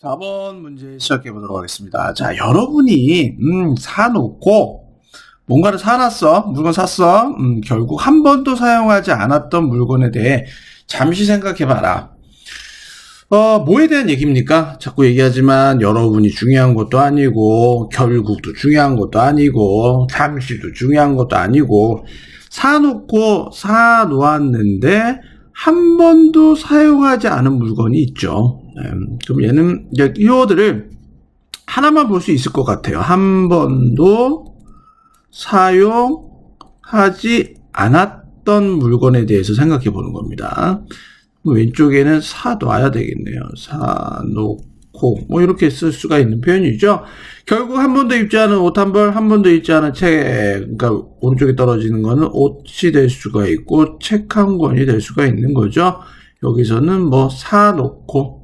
4번 문제 시작해 보도록 하겠습니다. 자, 여러분이 사놓고 뭔가를 사놨어. 물건 샀어. 결국 한 번도 사용하지 않았던 물건에 대해 잠시 생각해 봐라. 뭐에 대한 얘기입니까? 자꾸 얘기하지만 여러분이 중요한 것도 아니고 결국도 중요한 것도 아니고 잠시도 중요한 것도 아니고 사놓았는데 한 번도 사용하지 않은 물건이 있죠. 그럼 얘는 이제 키워드를 하나만 볼 수 있을 것 같아요. 한 번도 사용하지 않았던 물건에 대해서 생각해 보는 겁니다. 왼쪽에는 사놔야 되겠네요. 사놓고 뭐 이렇게 쓸 수가 있는 표현이죠. 결국 한 번도 입지 않은 옷 한 벌, 한 번도 입지 않은 책, 그러니까 오른쪽에 떨어지는 거는 옷이 될 수가 있고 책 한 권이 될 수가 있는 거죠. 여기서는 뭐 사놓고,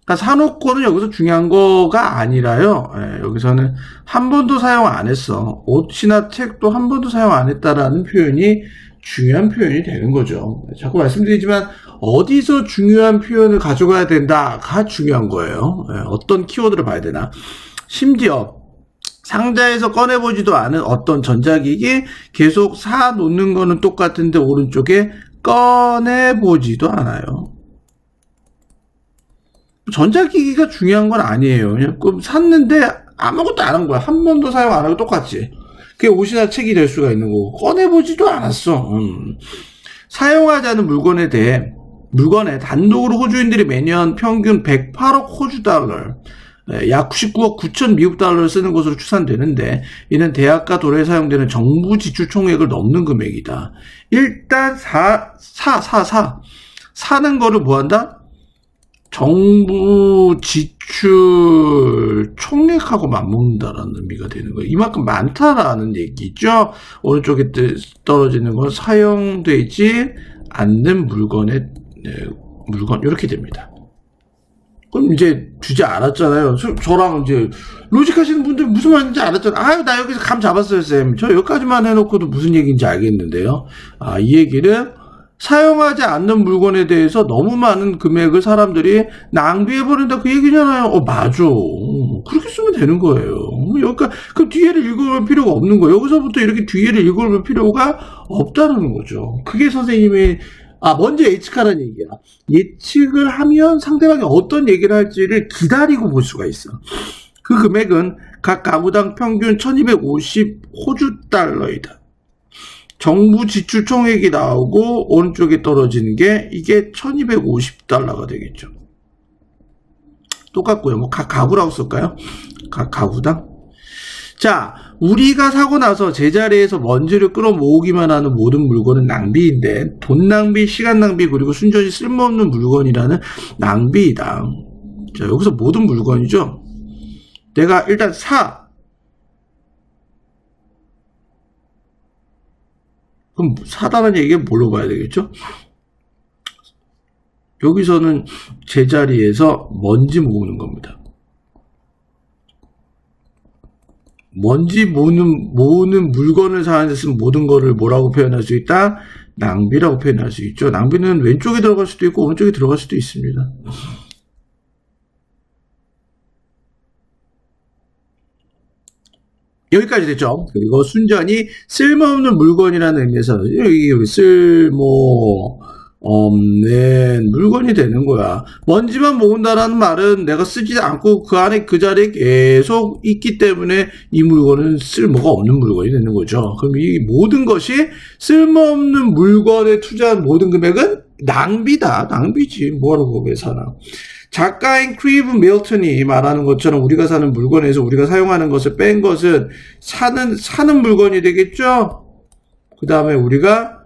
그러니까 사놓고는 여기서 중요한 거가 아니라요. 여기서는 한 번도 사용 안 했어. 옷이나 책도 한 번도 사용 안 했다라는 표현이 중요한 표현이 되는 거죠. 자꾸 말씀드리지만 어디서 중요한 표현을 가져가야 된다가 중요한 거예요. 어떤 키워드를 봐야 되나. 심지어 상자에서 꺼내보지도 않은 어떤 전자기기 계속 사놓는 거는 똑같은데 오른쪽에 꺼내보지도 않아요. 전자기기가 중요한 건 아니에요. 그냥 샀는데 아무것도 안 한 거야. 한 번도 사용 안 하고 똑같지. 그게 옷이나 책이 될 수가 있는 거고 꺼내보지도 않았어. 사용하지 않은 물건에 단독으로 호주인들이 매년 평균 108억 호주 달러, 약 99억 9천 미국 달러를 쓰는 것으로 추산되는데 이는 대학가 도로에 사용되는 정부 지출 총액을 넘는 금액이다. 일단 사는 거를 뭐 한다? 정부 지출 총액하고 맞먹는다라는 의미가 되는 거예요. 이만큼 많다라는 얘기죠. 오른쪽에 떨어지는 건 사용되지 않는 물건 이렇게 됩니다. 그럼 이제 주제 알았잖아요. 저랑 이제 로직 하시는 분들 무슨 말인지 알았잖아요. 아유, 나 여기서 감 잡았어요, 쌤. 저 여기까지만 해놓고도 무슨 얘기인지 알겠는데요. 이 얘기는 사용하지 않는 물건에 대해서 너무 많은 금액을 사람들이 낭비해버린다 그 얘기잖아요. 맞아. 그렇게 쓰면 되는 거예요. 여기까지, 그럼 뒤에를 읽어볼 필요가 없는 거예요. 여기서부터 이렇게 뒤에를 읽어볼 필요가 없다는 거죠. 그게 선생님의, 먼저 예측하라는 얘기야. 예측을 하면 상대방이 어떤 얘기를 할지를 기다리고 볼 수가 있어. 그 금액은 각 가구당 평균 1250 호주 달러이다. 정부 지출 총액이 나오고 오른쪽에 떨어지는 게 이게 1250달러가 되겠죠. 똑같고요. 뭐 각 가구라고 쓸까요? 각 가구당. 자, 우리가 사고 나서 제자리에서 먼지를 끌어모으기만 하는 모든 물건은 낭비인데 돈 낭비, 시간 낭비, 그리고 순전히 쓸모없는 물건이라는 낭비이다. 자, 여기서 모든 물건이죠. 내가 일단 그럼 사다는 얘기가 뭘로 봐야 되겠죠? 여기서는 제자리에서 먼지 모으는 겁니다. 먼지 모으는 물건을 사는 데 쓰는 모든 거를 뭐라고 표현할 수 있다? 낭비라고 표현할 수 있죠. 낭비는 왼쪽에 들어갈 수도 있고 오른쪽에 들어갈 수도 있습니다. 여기까지 됐죠. 그리고 순전히 쓸모없는 물건이라는 의미에서 여기 쓸모없는 물건이 되는 거야. 먼지만 모은다라는 말은 내가 쓰지 않고 그 안에 그 자리에 계속 있기 때문에 이 물건은 쓸모가 없는 물건이 되는 거죠. 그럼 이 모든 것이 쓸모없는 물건에 투자한 모든 금액은 낭비다. 낭비지. 뭐하러 거기에 사나. 작가인 크리브 밀턴이 말하는 것처럼 우리가 사는 물건에서 우리가 사용하는 것을 뺀 것은 사는 물건이 되겠죠? 그 다음에 우리가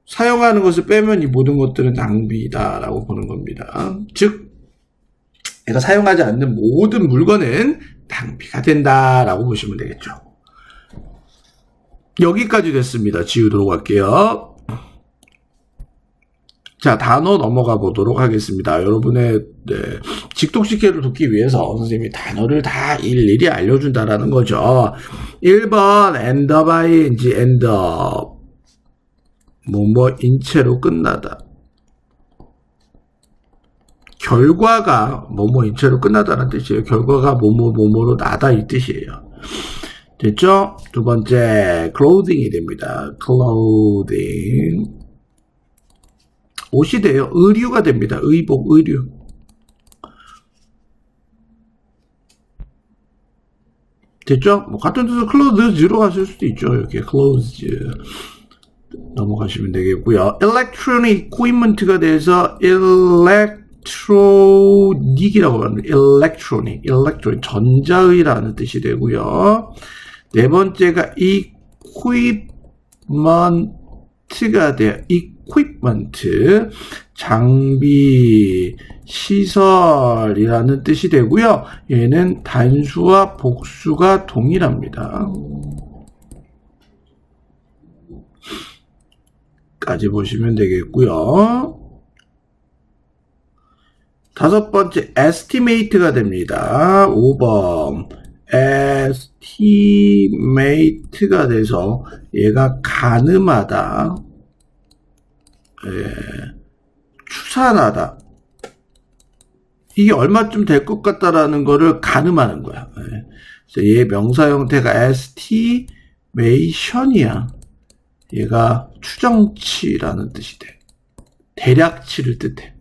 사용하는 것을 빼면 이 모든 것들은 낭비다라고 보는 겁니다. 즉, 내가 사용하지 않는 모든 물건은 낭비가 된다라고 보시면 되겠죠. 여기까지 됐습니다. 지우도록 할게요. 자, 단어 넘어가 보도록 하겠습니다. 여러분의 직독식계를 돕기 위해서 선생님이 단어를 다 일일이 알려준다라는 거죠. 1번 end ing, end 인체로 끝나다. 결과가 뭐뭐인 채로 끝나다는 뜻이에요. 결과가 뭐뭐로 나다 이 뜻이에요. 됐죠? 두 번째 clothing이 됩니다. clothing 옷이 돼요. 의류가 됩니다. 의복, 의류. 됐죠? 뭐 같은 뜻으로 clothes로 가실 수도 있죠. 이렇게 clothes 넘어가시면 되겠고요. electronic equipment가 돼서 electronic이라고 합니다. electronic 전자의라는 뜻이 되고요. 네 번째가 equipment가 돼요. equipment 장비, 시설이라는 뜻이 되고요. 얘는 단수와 복수가 동일합니다. 까지 보시면 되겠고요. 다섯 번째 estimate가 됩니다. 5번 estimate가 돼서 얘가 가늠하다, 추산하다, 이게 얼마쯤 될 것 같다라는 거를 가늠하는 거야. 그래서 얘 명사 형태가 estimation이야. 얘가 추정치라는 뜻이 돼. 대략치를 뜻해.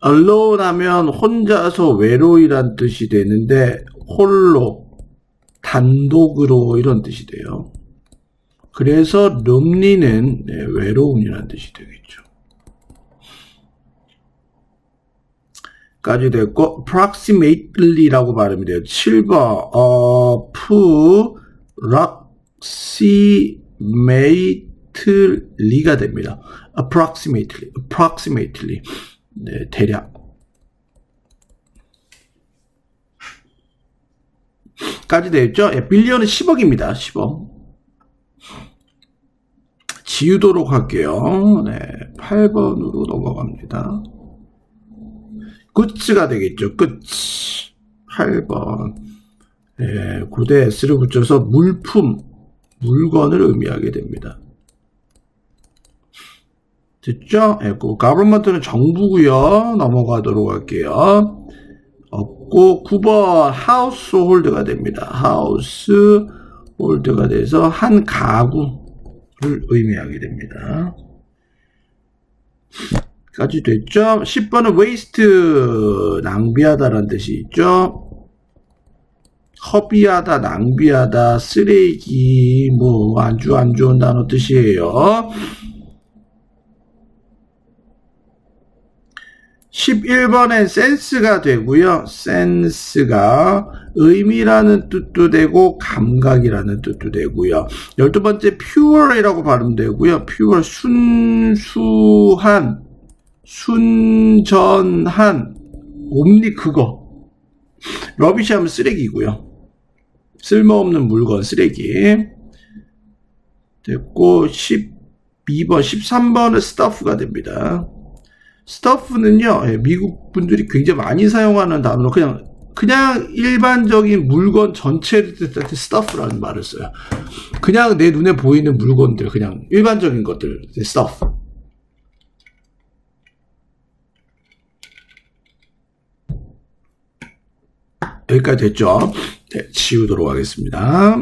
alone 하면 혼자서 외로이란 뜻이 되는데 홀로, 단독으로 이런 뜻이 돼요. 그래서 lonely는 외로움이라는 뜻이 되겠죠. 까지 됐고 approximately라고 발음이 돼요. 7번 approximately가 됩니다. approximately 네, 대략. 까지 되었죠? 빌리언은 10억입니다. 10억. 지우도록 할게요. 네, 8번으로 넘어갑니다. goods가 되겠죠. goods. 8번. 네, 고대 s를 붙여서 물품, 물건을 의미하게 됩니다. 됐죠? 네, government는 정부고요. 넘어가도록 할게요. 없고 9번 household가 됩니다. household가 돼서 한 가구를 의미하게 됩니다. 까지 됐죠? 10번은 waste, 낭비하다라는 뜻이 있죠. 허비하다, 낭비하다, 쓰레기, 뭐 안 좋은 단어 뜻이에요. 11번엔 sense가 되고요. sense가 의미라는 뜻도 되고 감각이라는 뜻도 되고요. 12번째 pure이라고 발음되고요. pure 순수한, 순전한, 옴니 그거. 러비시 하면 쓰레기고요. 쓸모없는 물건, 쓰레기. 됐고 12번, 13번은 stuff가 됩니다. stuff는요, 미국 분들이 굉장히 많이 사용하는 단어로 그냥 일반적인 물건 전체를 뜻할 때 stuff라는 말을 써요. 그냥 내 눈에 보이는 물건들, 그냥 일반적인 것들, stuff. 여기까지 됐죠? 네, 지우도록 하겠습니다.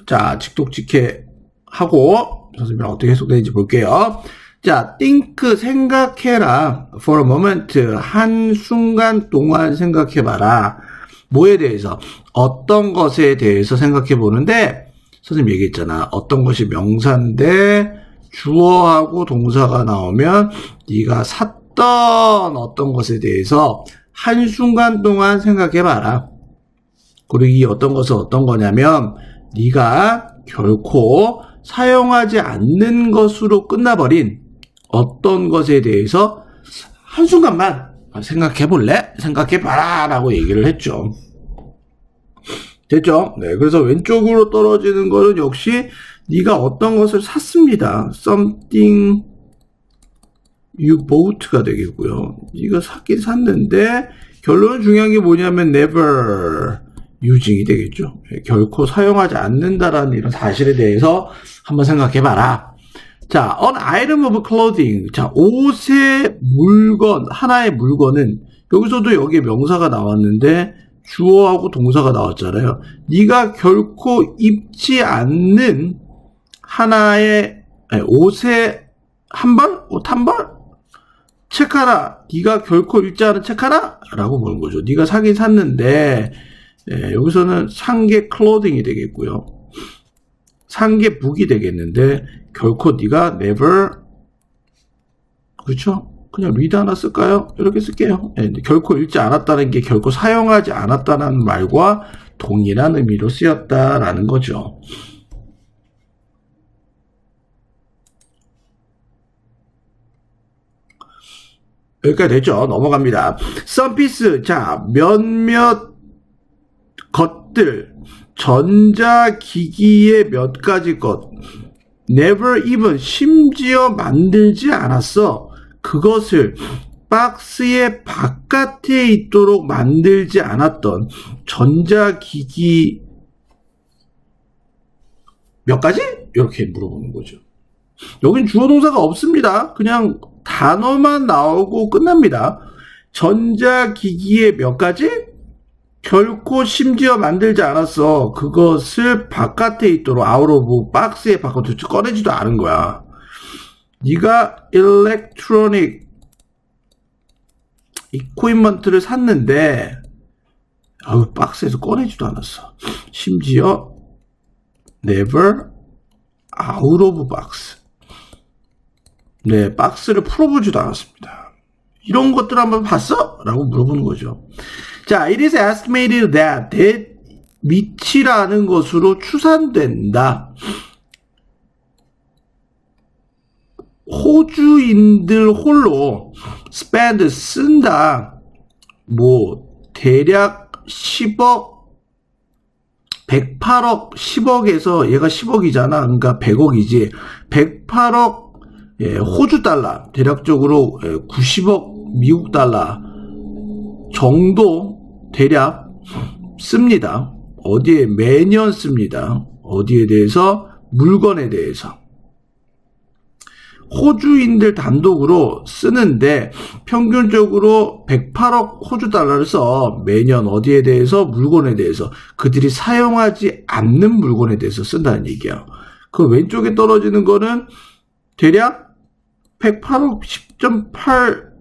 자, 직독직해하고 선생님이 어떻게 해석되는지 볼게요. 자, think, 생각해라. for a moment, 한순간 동안 생각해봐라. 뭐에 대해서? 어떤 것에 대해서 생각해보는데, 선생님 얘기했잖아. 어떤 것이 명사인데, 주어하고 동사가 나오면, 네가 샀던 어떤 것에 대해서 한순간 동안 생각해봐라. 그리고 이 어떤 것은 어떤 거냐면, 네가 결코 사용하지 않는 것으로 끝나버린 어떤 것에 대해서 한순간만 생각해볼래? 생각해봐라 라고 얘기를 했죠. 됐죠? 네, 그래서 왼쪽으로 떨어지는 거는 역시 네가 어떤 것을 샀습니다. something you bought가 되겠고요. 네가 샀긴 샀는데 결론은 중요한 게 뭐냐면 never, using이 되겠죠. 결코 사용하지 않는다라는 이런 사실에 대해서 한번 생각해봐라. 자, an item of clothing. 자, 옷의 물건, 하나의 물건은 여기서도 여기에 명사가 나왔는데 주어하고 동사가 나왔잖아요. 네가 결코 입지 않는 하나의 옷의 한 벌? 옷 한 벌? 책 하나. 네가 결코 읽지 않은 책 하나? 라고 보는 거죠. 네가 사긴 샀는데 여기서는 산 게 clothing이 되겠고요. 산 게 북이 되겠는데 결코 네가 never 그렇죠? 그냥 read 하나 쓸까요? 이렇게 쓸게요. 결코 읽지 않았다는 게 결코 사용하지 않았다는 말과 동일한 의미로 쓰였다라는 거죠. 여기까지 됐죠? 넘어갑니다. some piece. 자, 몇몇 것들. 전자기기의 몇 가지 것. never even. 심지어 만들지 않았어. 그것을 박스의 바깥에 있도록 만들지 않았던 전자기기 몇 가지? 이렇게 물어보는 거죠. 여긴 주어 동사가 없습니다. 그냥 단어만 나오고 끝납니다. 전자기기의 몇 가지? 결코 심지어 만들지 않았어. 그것을 바깥에 있도록 out of 박스의 바깥으로 꺼내지도 않은 거야. 네가 electronic equipment를 샀는데 박스에서 꺼내지도 않았어. 심지어 never out of box. 네, 박스를 풀어보지도 않았습니다. 이런 것들 한번 봤어? 라고 물어보는 거죠. 자, it is estimated that 미치라는 것으로 추산된다. 호주인들 홀로 spend 쓴다. 대략 10억 108억 10억에서 얘가 10억이잖아. 그러니까 100억이지. 108억 호주 달러, 대략적으로 90억 미국 달러 정도 대략 씁니다. 어디에 매년 씁니다. 어디에 대해서? 물건에 대해서. 호주인들 단독으로 쓰는데 평균적으로 108억 호주 달러를 써. 매년 어디에 대해서? 물건에 대해서. 그들이 사용하지 않는 물건에 대해서 쓴다는 얘기야. 그 왼쪽에 떨어지는 거는 대략 108억 10.8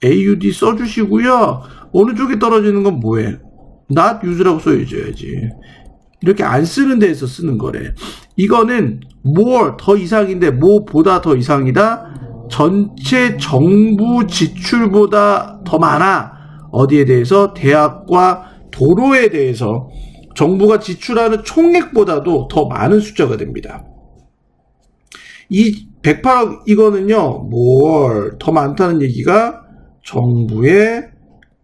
AUD 써주시고요. 어느 쪽에 떨어지는 건 뭐해? not use라고 써줘야지. 이렇게 안 쓰는 데에서 쓰는 거래. 이거는 more 더 이상인데 뭐보다 더 이상이다. 전체 정부 지출보다 더 많아. 어디에 대해서? 대학과 도로에 대해서 정부가 지출하는 총액보다도 더 많은 숫자가 됩니다. 이 108억 이거는요. more 더 많다는 얘기가 정부의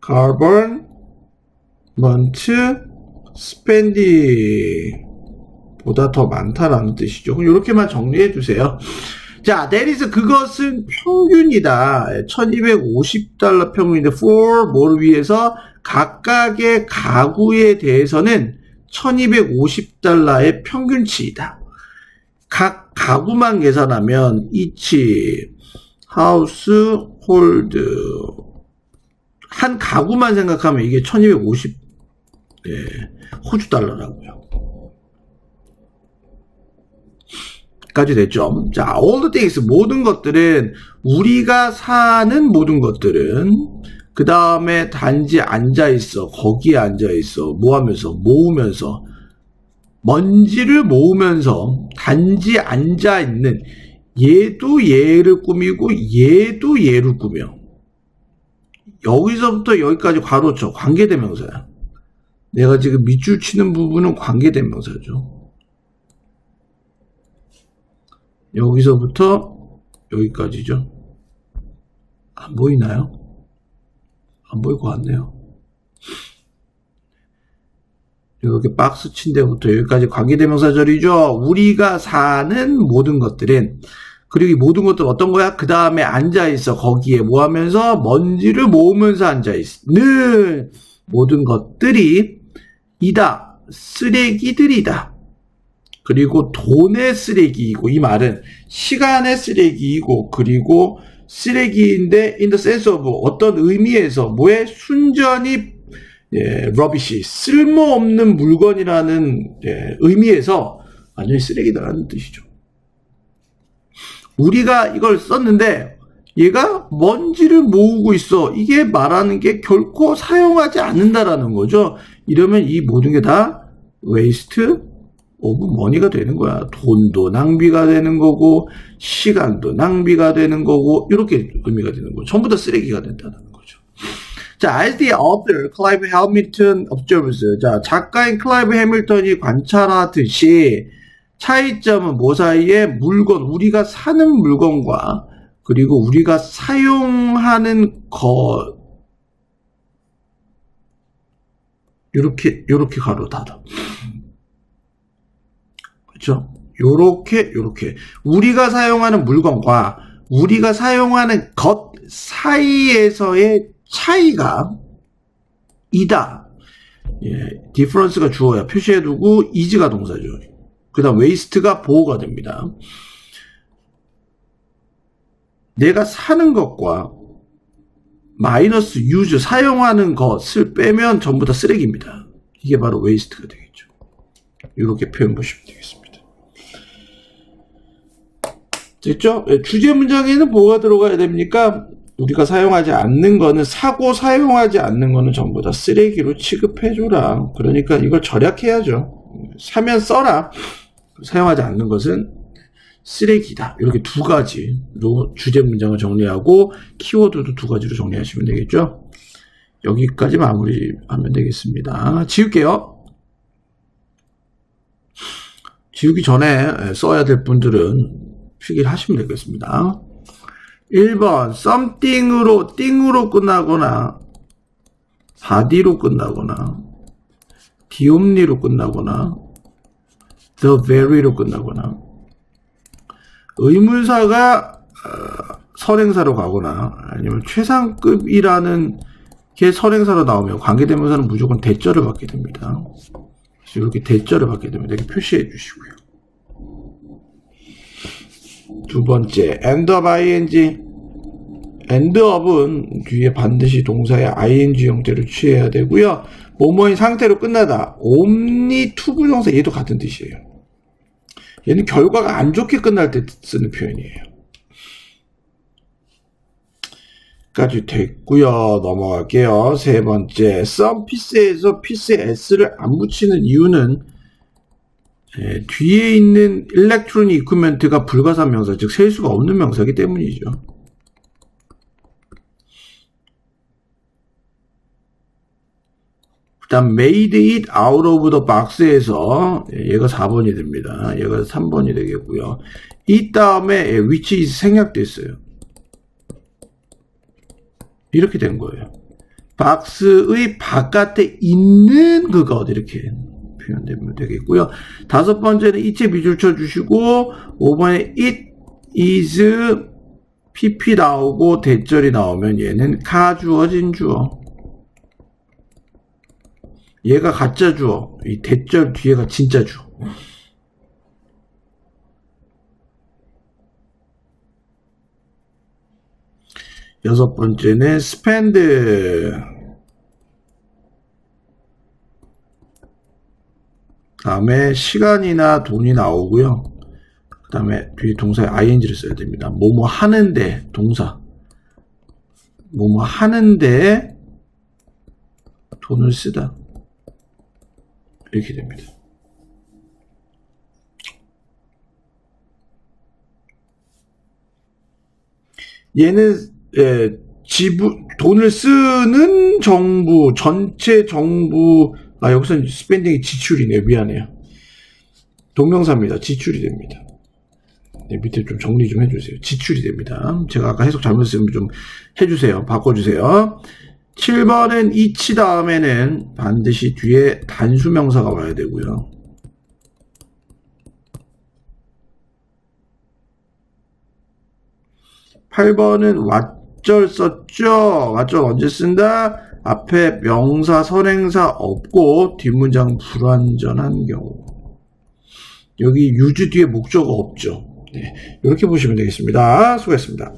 government spending 보다 더 많다라는 뜻이죠. 그럼 이렇게만 정리해 주세요. 자, that is 그것은 평균이다. 1250달러 평균인데 for 뭐를 위해서 각각의 가구에 대해서는 1250달러의 평균치이다. 각 가구만 계산하면 each household 한 가구만 생각하면 이게 1250 호주 달러라고요. 까지 됐죠. 자, all the things 모든 것들은 우리가 사는 모든 것들은 그 다음에 단지 앉아 있어. 거기에 앉아 있어. 뭐 하면서? 모으면서. 먼지를 모으면서 단지 앉아 있는 얘도 얘를 꾸미고 얘도 얘를 꾸며. 여기서부터 여기까지 괄호쳐. 관계대명사야. 내가 지금 밑줄 치는 부분은 관계대명사죠. 여기서부터 여기까지죠. 안 보이나요? 안 보일 것 같네요. 이렇게 박스 친 데부터 여기까지 관계대명사절이죠. 우리가 사는 모든 것들은, 그리고 이 모든 것들은 어떤 거야? 그 다음에 앉아있어. 거기에 뭐 하면서? 먼지를 모으면서 앉아있는 모든 것들이 이다. 쓰레기들이다. 그리고 돈의 쓰레기이고, 이 말은 시간의 쓰레기이고, 그리고 쓰레기인데 in the sense of 어떤 의미에서 뭐의 순전히 rubbish, 쓸모없는 물건이라는 의미에서 완전히 쓰레기다라는 뜻이죠. 우리가 이걸 썼는데 얘가 먼지를 모으고 있어. 이게 말하는 게 결코 사용하지 않는다라는 거죠. 이러면 이 모든 게 다 waste of money가 되는 거야. 돈도 낭비가 되는 거고 시간도 낭비가 되는 거고 이렇게 의미가 되는 거죠. 전부 다 쓰레기가 된다는 거죠. 자, as the author Clive Hamilton observes. 자, 작가인 클라이브 해밀턴이 관찰하듯이 차이점은 뭐 사이에 물건, 우리가 사는 물건과 그리고 우리가 사용하는 것 요렇게 가로 닫아. 그렇죠? 요렇게 우리가 사용하는 물건과 우리가 사용하는 것 사이에서의 차이가 이다. difference가 주어야 표시해두고 is가 동사죠. 그 다음 waste가 보호가 됩니다. 내가 사는 것과 마이너스 use 사용하는 것을 빼면 전부 다 쓰레기입니다. 이게 바로 waste가 되겠죠. 이렇게 표현 보시면 되겠습니다. 됐죠? 주제 문장에는 뭐가 들어가야 됩니까? 우리가 사용하지 않는 거는 사고 사용하지 않는 거는 전부 다 쓰레기로 취급해줘라. 그러니까 이걸 절약해야죠. 사면 써라. 사용하지 않는 것은 쓰레기다. 이렇게 두 가지로 주제 문장을 정리하고 키워드도 두 가지로 정리하시면 되겠죠. 여기까지 마무리하면 되겠습니다. 지울게요. 지우기 전에 써야 될 분들은 필기를 하시면 되겠습니다. 1번 something으로 띵으로 끝나거나 body로 끝나거나 the only로 끝나거나 the very로 끝나거나 의문사가 선행사로 가거나 아니면 최상급이라는 게 선행사로 나오면 관계대명사는 무조건 대절을 받게 됩니다. 그래서 이렇게 대절을 받게 됩니다. 이렇게 표시해 주시고요. 두 번째, end of ing. end of은 뒤에 반드시 동사의 ing 형태로 취해야 되고요. 뭐뭐인 상태로 끝나다. only 투부정사 얘도 같은 뜻이에요. 얘는 결과가 안 좋게 끝날 때 쓰는 표현이에요. 까지 됐고요. 넘어갈게요. 세 번째, some piece에서 piece에 s를 안 붙이는 이유는 뒤에 있는 electronic equipment가 불가산 명사, 즉 셀 수가 없는 명사이기 때문이죠. 그 다음 made it out of the box에서 얘가 4번이 됩니다. 얘가 3번이 되겠고요. 이 다음에 which is 생략됐어요. 이렇게 된 거예요. 박스의 바깥에 있는 그것 이렇게 표현되면 되겠고요. 다섯 번째는 이체 미줄 쳐주시고 5번에 it is pp 나오고 대절이 나오면 얘는 가주어 진주어. 얘가 가짜 주어, 이 대절 뒤에가 진짜 주어. 여섯 번째는 spend. 다음에 시간이나 돈이 나오고요. 그 다음에 뒤에 동사에 ing를 써야 됩니다. 뭐뭐 하는데 동사. 뭐뭐 하는데 돈을 쓰다. 이렇게 됩니다. 얘는 돈을 쓰는 정부, 전체 정부, 여기서는 스펜딩이 지출이네요. 미안해요. 동명사입니다. 지출이 됩니다. 네, 밑에 좀 정리 좀 해주세요. 지출이 됩니다. 제가 아까 해석 잘못했으면 좀 해주세요. 바꿔주세요. 7번은 이치 다음에는 반드시 뒤에 단수명사가 와야 되고요. 8번은 왓절 썼죠? 왓절 언제 쓴다? 앞에 명사, 선행사 없고 뒷문장 불완전한 경우. 여기 유주 뒤에 목적어 없죠. 네, 이렇게 보시면 되겠습니다. 수고했습니다.